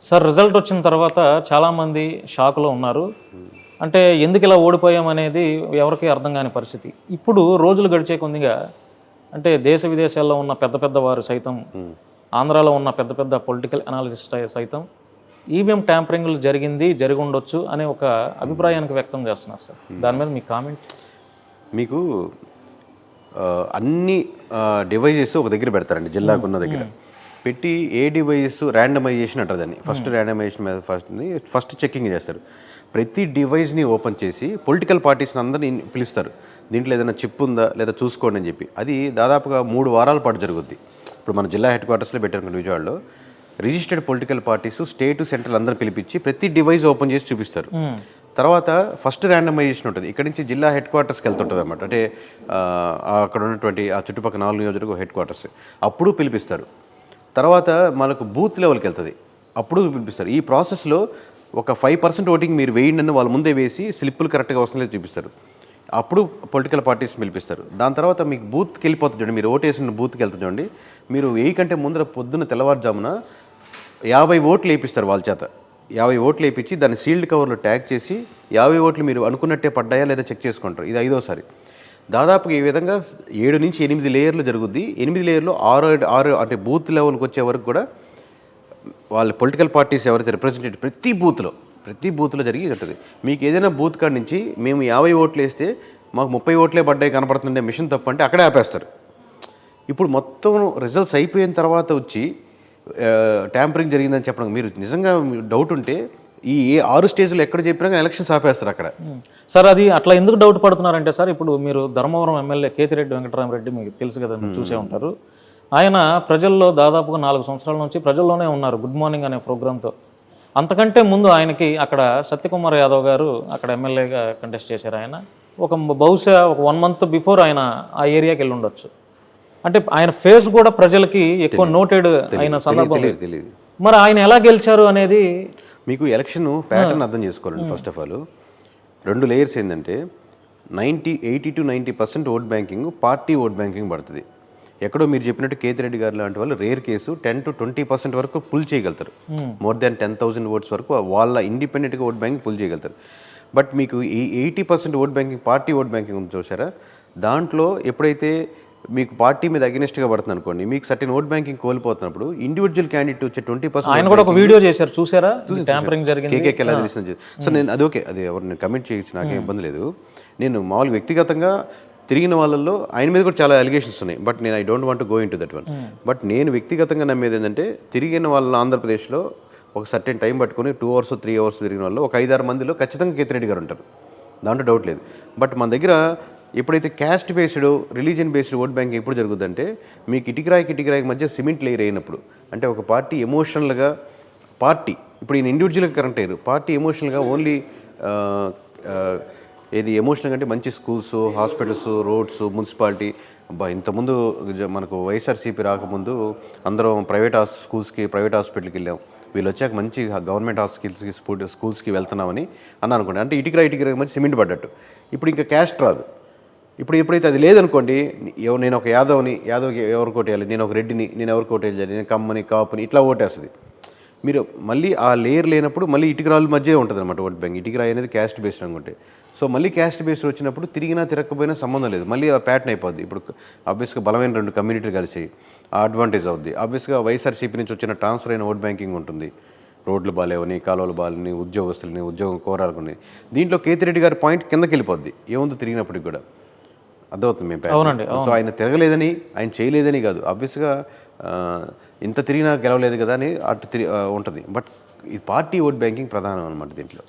Sir result వచ్చిన తర్వాత చాలామంది షాక్లో ఉన్నారు. అంటే ఎందుకు ఇలా ఓడిపోయామనేది ఎవరికీ అర్థం కాని పరిస్థితి. ఇప్పుడు రోజులు గడిచే కొద్దిగా అంటే దేశ విదేశాల్లో ఉన్న పెద్ద పెద్ద వారు సైతం, ఆంధ్రాలో ఉన్న పెద్ద పెద్ద పొలిటికల్ అనాలిసిస్ట్ సైతం ఈవీఎం ట్యాంపరింగ్లు జరిగి ఉండొచ్చు అనే ఒక అభిప్రాయానికి వ్యక్తం చేస్తున్నారు సార్. దాని మీద మీ కామెంట్? మీకు అన్ని డివైజెస్ ఒక దగ్గర పెడతారండి, జిల్లాకున్న దగ్గర పెట్టి ఏ డివైజెస్ ర్యాండమైజేషన్ అంటారు దాన్ని. ఫస్ట్ ర్యాండమైజేషన్ మీద ఫస్ట్ చెకింగ్ చేస్తారు. ప్రతి డివైస్ని ఓపెన్ చేసి పొలిటికల్ పార్టీస్ని అందరినీ పిలుస్తారు. దీంట్లో ఏదైనా చిప్ ఉందా లేదా చూసుకోండి అని చెప్పి. అది దాదాపుగా 3 వారాల పాటు జరుగుద్ది. ఇప్పుడు మన జిల్లా హెడ్ క్వార్టర్స్లో పెట్టారు విజయవాడలో. Registered political parties state central అందరూ పిలిపించి ప్రతి డివైస్ ఓపెన్ చేసి చూపిస్తారు. తర్వాత ఫస్ట్ ర్యాండమైజేషన్ ఉంటుంది. ఇక్కడ నుంచి జిల్లా హెడ్ క్వార్టర్స్కి వెళ్తుంటుంది అనమాట. అంటే అక్కడ ఉన్నటువంటి ఆ చుట్టుపక్కల 4 నియోజకవర్గ హెడ్ క్వార్టర్స్ అప్పుడు పిలిపిస్తారు. తర్వాత మనకు బూత్ లెవెల్కి వెళ్తుంది, అప్పుడు పిలిపిస్తారు. ఈ ప్రాసెస్లో ఒక 5% ఓటింగ్ మీరు వేయండి అని వాళ్ళ ముందే వేసి స్లిప్పులు కరెక్ట్గా వస్తుంది లేదు చూపిస్తారు. అప్పుడు పొలిటికల్ పార్టీస్ పిలిపిస్తారు. దాని తర్వాత మీకు బూత్కి వెళ్ళిపోతుంది చూడండి, మీరు ఓటు వేసిన బూత్కి వెళ్తుంది చూడండి. మీరు కంటే ముందర పొద్దున్న తెల్లవారుజామున 50 ఓట్లు వేయిస్తారు వాళ్ళ చేత. 50 ఓట్లు వేయించి దాన్ని సీల్డ్ కవర్లో ట్యాగ్ చేసి 50 ఓట్లు మీరు అనుకున్నట్టే పడ్డాయా లేదా చెక్ చేసుకుంటారు. ఇది 5వసారి. దాదాపుగా ఈ విధంగా 7 నుంచి 8 లేయర్లు జరుగుద్ది. 8 లేయర్లు 6 అంటే బూత్ లెవెల్కి వచ్చే వరకు కూడా వాళ్ళ పొలిటికల్ పార్టీస్ ఎవరైతే రిప్రజెంటేటివ్ ప్రతి బూత్లో జరిగి ఉంటుంది. మీకు ఏదైనా బూత్ కాడి నుంచి మేము 50 ఓట్లు వేస్తే మాకు 30 ఓట్లే పడ్డాయి కనపడుతుండే మిషన్ తప్పు అంటే అక్కడే ఆపేస్తారు. ఇప్పుడు మొత్తం రిజల్ట్స్ అయిపోయిన తర్వాత వచ్చి ట్యాంపరింగ్ జరిగిందని చెప్పడం, మీరు నిజంగా డౌట్ ఉంటే ఈ 6 స్టేజ్లో ఎక్కడ చెప్పినా ఎలక్షన్స్ ఆపేస్తారు అక్కడ. సార్ అది అట్లా ఎందుకు డౌట్ పడుతున్నారంటే సార్, ఇప్పుడు మీరు ధర్మవరం ఎమ్మెల్యే కేతిరెడ్డి వెంకటరామరెడ్డి మీకు తెలుసు కదా, మీరు చూసే ఉంటారు. ఆయన ప్రజల్లో దాదాపుగా 4 సంవత్సరాల నుంచి ప్రజల్లోనే ఉన్నారు గుడ్ మార్నింగ్ అనే ప్రోగ్రాంతో. అంతకంటే ముందు ఆయనకి అక్కడ సత్యకుమార్ యాదవ్ గారు అక్కడ ఎమ్మెల్యేగా కంటెస్ట్ చేశారు. ఆయన బహుశా ఒక 1 మంత్ బిఫోర్ ఆయన ఆ ఏరియాకి వెళ్ళి ఉండొచ్చు. అంటే ఆయన ఫేస్ కూడా ప్రజలకి ఎక్కువ నోటెడ్ అయిన సందర్భం. మరి ఆయన ఎలా గెలిచారు అనేది మీకు ఎలక్షన్ ప్యాటర్న్ అర్థం చేసుకోవాలండి. ఫస్ట్ ఆఫ్ ఆల్ 2 లేయర్స్ ఏంటంటే 80 to 90% vote banking party vote banking పడుతుంది. ఎక్కడో మీరు చెప్పినట్టు కేతిరెడ్డి గారు లాంటి వాళ్ళు రేర్ కేసు 10 to 20% వరకు పుల్ చేయగలుగుతారు. మోర్ దాన్ 10,000 ఓట్స్ వరకు వాళ్ళ ఇండిపెండెంట్గా ఓట్ బ్యాంకింగ్ పుల్ చేయగలుగుతారు. బట్ మీకు ఈ 80% vote banking party vote banking ఉంది చూసారా, దాంట్లో ఎప్పుడైతే మీకు పార్టీ మీద అగెనిస్ట్గా పడుతుంది అనుకోండి, మీకు సర్టెన్ ఓట్ బ్యాంకింగ్ కోల్పోతున్నప్పుడు ఇండివిజువల్ క్యాండిడేట్ వచ్చే 20%. ఆయన కూడా ఒక వీడియో చేశారు, చూసారా? ట్యాంపరింగ్ జరిగింది, కేకే ఎలా తెలిసింది. సో నేను అది ఓకే, అది ఎవరిని కమెంట్ చేయొచ్చు, నాకేం ఇబ్బంది లేదు. నేను మామూలుగా వ్యక్తిగతంగా తిరిగిన వాళ్ళల్లో ఆయన మీద కూడా చాలా అలిగేషన్స్ ఉన్నాయి. బట్ నేను I don't want go in to that one. But నేను వ్యక్తిగతంగా నమ్మేది ఏంటంటే, తిరిగిన వాళ్ళ ఆంధ్రప్రదేశ్లో ఒక సర్టెన్ టైం పట్టుకుని 2 hours 3 hours తిరిగిన వాళ్ళు ఒక 5-6 మందిలో ఖచ్చితంగా కేతిరెడ్డి గారు ఉంటారు, దాంట్లో డౌట్ లేదు. బట్ మన దగ్గర ఎప్పుడైతే caste based religion based vote banking ఎప్పుడు జరుగుతుందంటే, మీకు ఇటుకరాయికి మధ్య సిమెంట్ లేయర్ అయినప్పుడు, అంటే ఒక పార్టీ ఎమోషనల్గా ఇప్పుడు ఈయన ఇండివిజువల్గా కరెక్ట్ అయ్యారు, పార్టీ ఎమోషనల్గా ఓన్లీ ఏది ఎమోషనల్గా అంటే మంచి స్కూల్స్, హాస్పిటల్స్, రోడ్స్, మున్సిపాలిటీ. ఇంతకుముందు మనకు వైఎస్ఆర్సీపీ రాకముందు అందరం ప్రైవేట్ స్కూల్స్కి, ప్రైవేట్ హాస్పిటల్కి వెళ్ళాం. వీళ్ళు వచ్చాక మంచి గవర్నమెంట్ హాస్పిటల్స్కి, స్కూల్స్కి వెళ్తున్నామని అనుకోండి. అంటే ఇటుకరాయికి మంచి సిమెంట్ పడ్డట్టు. ఇప్పుడు ఇంకా క్యాస్ట్ రాదు. ఇప్పుడు ఎప్పుడైతే అది లేదనుకోండి, నేను ఒక యాదవ్ని, యాదవ్కి ఎవరికి ఓటేయాలి, నేను ఒక రెడ్డిని, నేను ఎవరికి ఓటేయాలి, నేను కమ్మని, కాపుని, ఇట్లా ఓటేస్తుంది. మీరు మళ్ళీ ఆ లేయర్ లేనప్పుడు మళ్ళీ ఇటుకరాళ్ళ మధ్య ఉంటుంది అనమాట ఓట్ బ్యాంక్. ఇటుకరాయి అనేది క్యాస్ట్ బేస్డ్ అనుకుంటే. సో మళ్ళీ క్యాస్ట్ బేస్డ్ వచ్చినప్పుడు తిరిగినా తిరగకపోయినా సంబంధం లేదు, మళ్ళీ ఆ ప్యాటర్న్ అయిపోద్ది. ఇప్పుడు ఆబ్వియస్గా బలమైన 2 కమ్యూనిటీలు కలిసి ఆ అడ్వాంటేజ్ అవుద్ది. ఆబ్వియస్గా వైఎస్ఆర్సీపీ నుంచి వచ్చిన ట్రాన్స్ఫర్ అయిన ఓట్ బ్యాంకింగ్ ఉంటుంది. రోడ్లు బాగాలేవని, కాలువలు బాగాలని, ఉద్యోగస్తులని, ఉద్యోగం కోరాలని. దీంట్లో కేతిరెడ్డి గారి పాయింట్ కిందకి వెళ్ళిపోద్ది ఏముంది తిరిగినప్పటికి కూడా. అర్థమవుతుంది మేము. సో ఆయన తిరగలేదని, ఆయన చేయలేదని కాదు, ఆబ్వియస్గా ఇంత తిరిగినా గెలవలేదు కదా అని అటు ఉంటుంది. బట్ ఈ పార్టీ ఓట్ బ్యాంకింగ్ ప్రధానం అనమాట దీంట్లో.